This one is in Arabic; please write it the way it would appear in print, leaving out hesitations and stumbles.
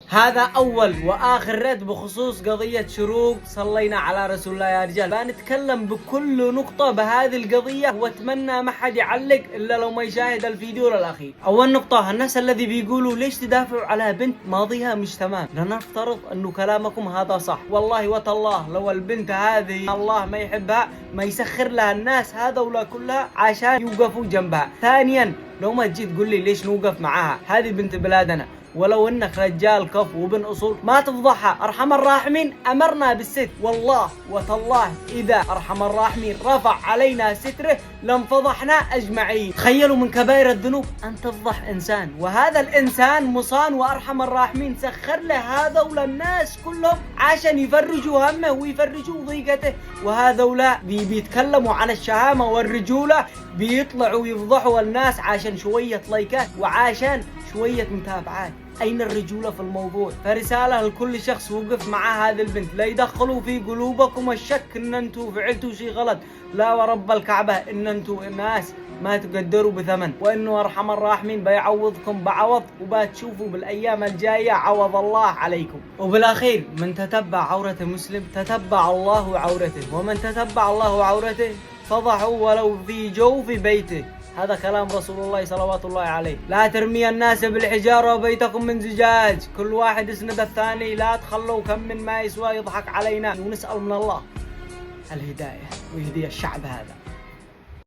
هذا أول وآخر رد بخصوص قضية شروق صلينا على رسول الله يا رجال. بنتكلم بكل نقطة بهذه القضية، واتمنى ما حد يعلق إلا لو ما يشاهد الفيديو للأخير. أول نقطة، الناس الذي بيقولوا ليش تدافعوا على بنت ماضيها مش تمام، لنفترض أنه كلامكم هذا صح. والله وتالله لو البنت هذه الله ما يحبها ما يسخر لها الناس هذا ولا كلها عشان يوقفوا جنبها. ثانيا، لو ما تجي تقول لي ليش نوقف معاها، هذه بنت بلادنا، ولو انك رجال كف وبن اصول ما تفضحها. ارحم الراحمين امرنا بالستر، والله وتالله اذا ارحم الراحمين رفع علينا ستره لانفضحنا اجمعين. تخيلوا من كبائر الذنوب ان تفضح انسان، وهذا الانسان مصان وارحم الراحمين سخر له هذا وللناس كلهم عشان يفرجوا همه ويفرجوا ضيقته. وهذولا بيتكلموا عن الشهامة والرجولة، بيطلعوا يفضحوا الناس عشان شوية لايكات وعشان شوية متابعات. أين الرجولة في الموضوع؟ فرسالة لكل شخص وقف مع هذه البنت، لا يدخلوا في قلوبكم الشك إن أنتوا فعلتوا شيء غلط. لا ورب الكعبة إن أنتوا ناس ما تقدروا بثمن، وإنه أرحم الراحمين بيعوضكم بعوض، وبتشوفوا بالأيام الجاية عوض الله عليكم. وبالأخير، من تتبع عورة مسلم تتبع الله عورته، ومن تتبع الله عورته فضحوا ولو في جوف بيته. هذا كلام رسول الله صلوات الله عليه. لا ترمي الناس بالحجارة وبيتكم من زجاج، كل واحد يسند الثاني، لا تخلوا كم من ما يسوى يضحك علينا. ونسأل من الله الهداية ويهدي الشعب هذا.